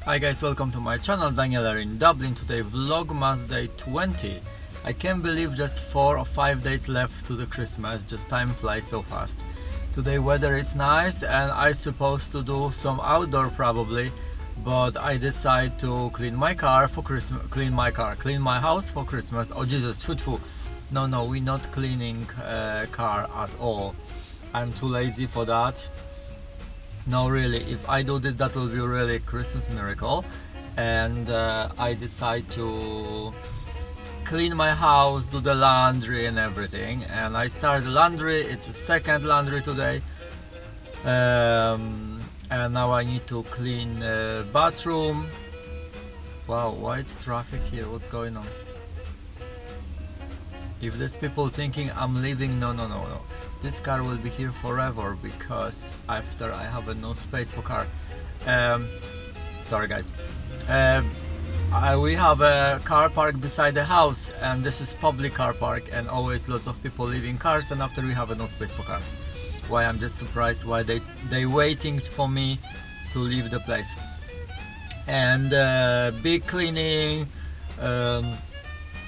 Hi guys, welcome to my channel. Daniel are in Dublin today, Vlogmas day 20. I can't believe just 4 or 5 days left to the Christmas, just time flies so fast. Today weather is nice and I supposed to do some outdoor probably, but I decide to clean my car for Christmas, clean my house for Christmas. Oh Jesus, phew. No, we're not cleaning car at all. I'm too lazy for that. No, really, if I do this, that will be really Christmas miracle. And I decide to clean my house, do the laundry and everything. And I start the laundry. It's a second laundry today. And now I need to clean bathroom. Wow, why is traffic here? What's going on? If there's people thinking I'm leaving, no. This car will be here forever because after I have no space for car. Sorry guys. We have a car park beside the house and this is public car park and always lots of people leaving cars, and after we have no space for cars. Why I'm just surprised why they waiting for me to leave the place. And big cleaning.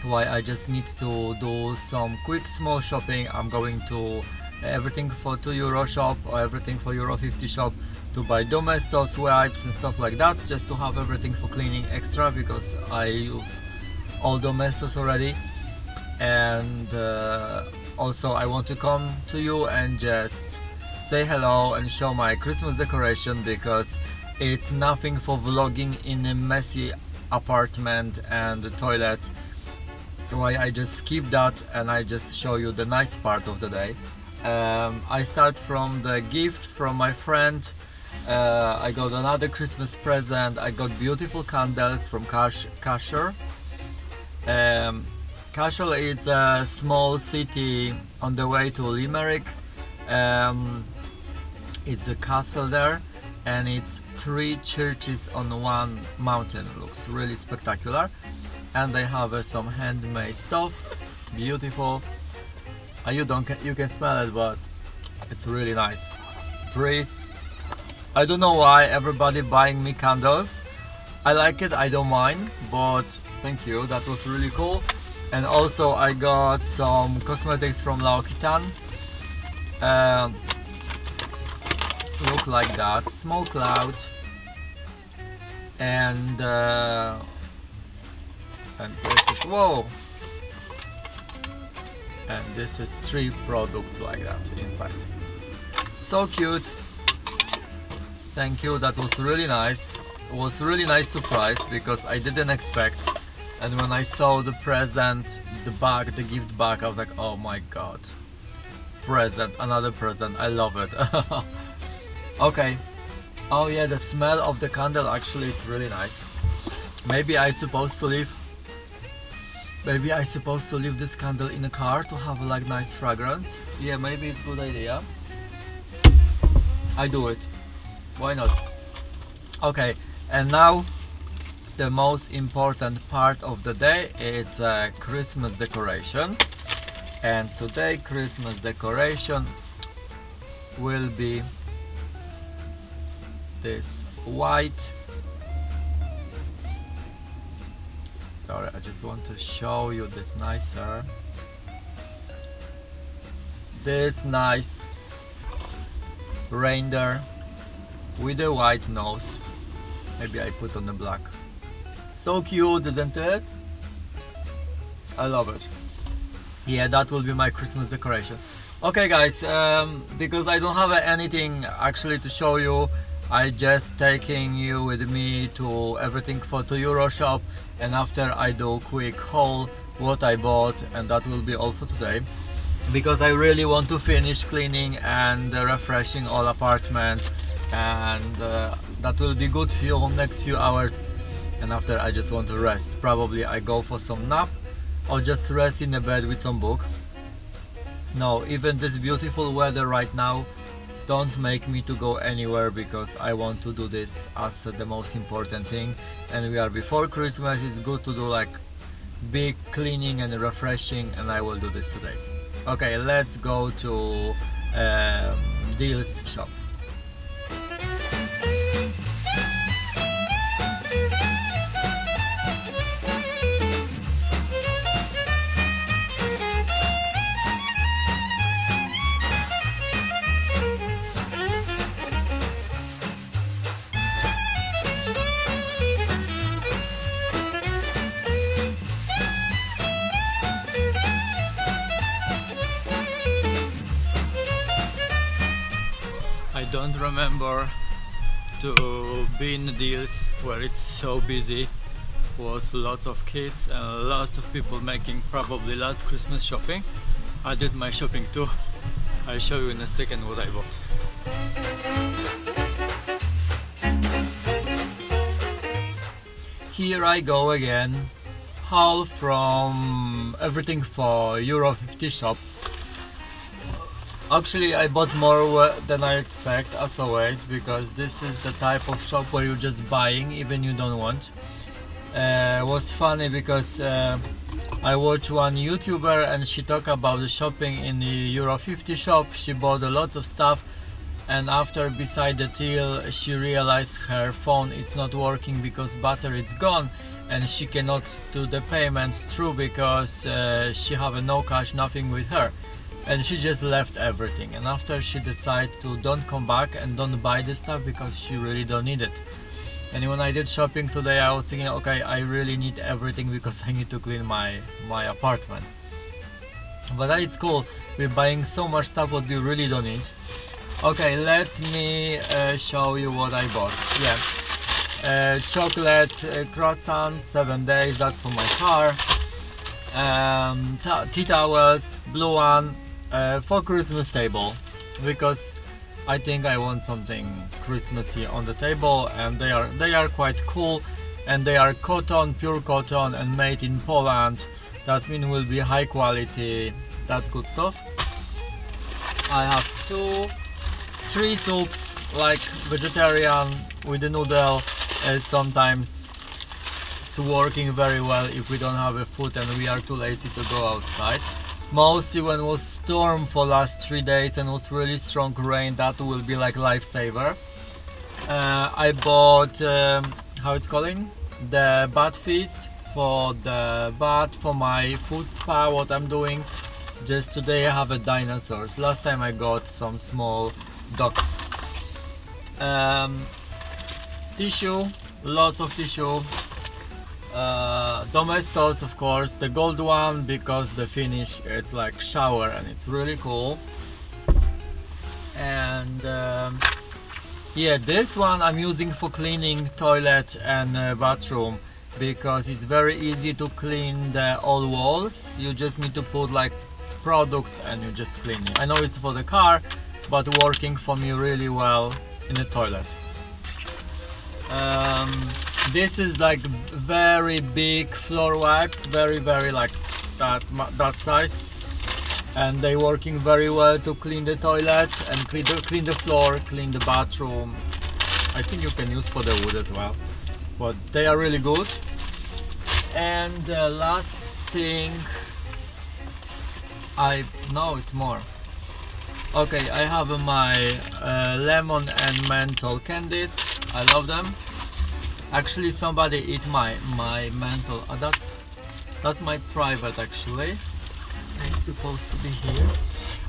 Why I just need to do some quick small shopping. I'm going to everything for €2 shop or everything for €50 shop to buy domestos, wipes and stuff like that, just to have everything for cleaning extra because I use all domestos already. And also I want to come to you and just say hello and show my Christmas decoration because it's nothing for vlogging in a messy apartment and the toilet. Why I just skip that and I just show you the nice part of the day. I start from the gift from my friend. I got another Christmas present. I got beautiful candles from Cashel. Cashel is a small city on the way to Limerick. It's a castle there and it's 3 churches on one mountain. Looks really spectacular. And they have some handmade stuff, beautiful. You can smell it, but it's really nice. Breeze. I don't know why everybody buying me candles. I like it, I don't mind, but thank you, that was really cool. And also I got some cosmetics from L'Occitane. Look like that, small cloud. And this is, whoa, and this is 3 products like that inside. So cute. Thank you, that was really nice. It was really nice surprise because I didn't expect, and when I saw the present, the bag, the gift bag, I was like, oh my god, present, another present, I love it. Okay. Oh yeah, the smell of the candle, actually it's really nice. Maybe I supposed to leave this candle in a car to have like nice fragrance. Yeah, maybe it's a good idea. I do it. Why not? Okay, and now the most important part of the day is Christmas decoration. And today Christmas decoration will be this white. Sorry, I just want to show you this nicer. This nice reindeer with a white nose. Maybe I put on the black. So cute, isn't it? I love it. Yeah, that will be my Christmas decoration. Okay guys, because I don't have anything actually to show you, I just taking you with me to everything for €2 shop, and after I do quick haul what I bought, and that will be all for today because I really want to finish cleaning and refreshing all apartment, and that will be good for next few hours, and after I just want to rest. Probably I go for some nap or just rest in the bed with some book. No, even this beautiful weather right now don't make me to go anywhere because I want to do this as the most important thing, and we are before Christmas. It's good to do like big cleaning and refreshing, and I will do this today. Okay, let's go to Deal's shop. don't remember to be in deals where it's so busy. Was lots of kids and lots of people making probably last Christmas shopping. I did my shopping too. I'll show you in a second what I bought. Here I go again. Haul from everything for Euro 50 shop. Actually, I bought more than I expect, as always, because this is the type of shop where you're just buying even you don't want. Was funny because I watched one YouTuber and she talked about the shopping in the Euro 50 shop. She bought a lot of stuff, and after beside the till she realized her phone is not working because battery is gone and she cannot do the payments through because she have no cash, nothing with her, and she just left everything. And after she decided to don't come back and don't buy the stuff because she really don't need it. And when I did shopping today, I was thinking, okay, I really need everything because I need to clean my apartment. But it's cool, we're buying so much stuff what you really don't need. Okay, let me show you what I bought. Yeah, chocolate croissant, 7 days, that's for my car. Tea towels, blue one, for Christmas table, because I think I want something Christmassy on the table, and they are quite cool, and they are cotton, pure cotton, and made in Poland. That means will be high quality. That's good stuff. I have 3 soups, like vegetarian with the noodle. Sometimes it's working very well if we don't have a food and we are too lazy to go outside. Mostly when it was storm for last 3 days and was really strong rain, that will be like lifesaver. I bought how it's calling, the bath fees for the bath for my food spa what I'm doing. Just today I have a dinosaurs. Last time I got some small dogs. Tissue, lots of tissue. Domestos, of course, the gold one, because the finish it's like shower and it's really cool. And yeah, this one I'm using for cleaning toilet and bathroom, because it's very easy to clean the all walls. You just need to put like products and you just clean it. I know it's for the car, but working for me really well in the toilet. This is like very big floor wipes, very like that size, and they working very well to clean the toilet and clean the floor, clean the bathroom. I think you can use for the wood as well, but they are really good. And the last thing, no, it's more. Okay, I have my lemon and menthol candies. I love them. Actually, somebody eat my menthol. That's my private actually. It's supposed to be here.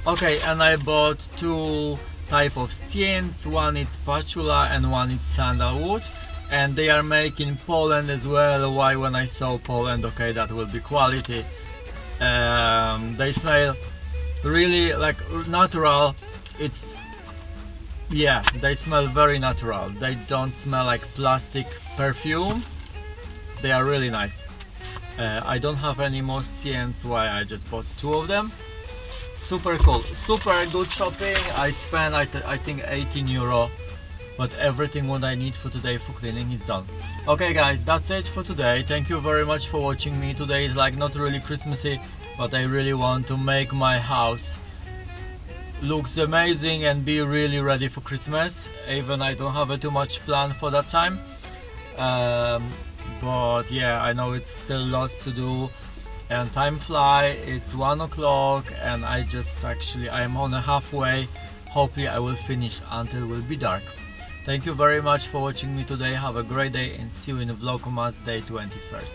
Okay, and I bought 2 type of scents. One is patchouli and one is sandalwood, and they are made in Poland as well. Why, when I saw Poland, okay, that will be quality. They smell really like natural. It's, yeah, they smell very natural. They don't smell like plastic perfume. They are really nice. I don't have any more scents, why I just bought 2 of them. Super cool, super good shopping. I spent I think 18 euro, but everything what I need for today for cleaning is done. Okay guys, that's it for today. Thank you very much for watching me. Today is like not really Christmassy, but I really want to make my house looks amazing and be really ready for Christmas. Even I don't have too much plan for that time, but yeah, I know it's still lots to do and time fly. It's 1 o'clock and I'm on a halfway. Hopefully I will finish until it will be dark. Thank you very much for watching me today. Have a great day and see you in Vlogmas day 21st.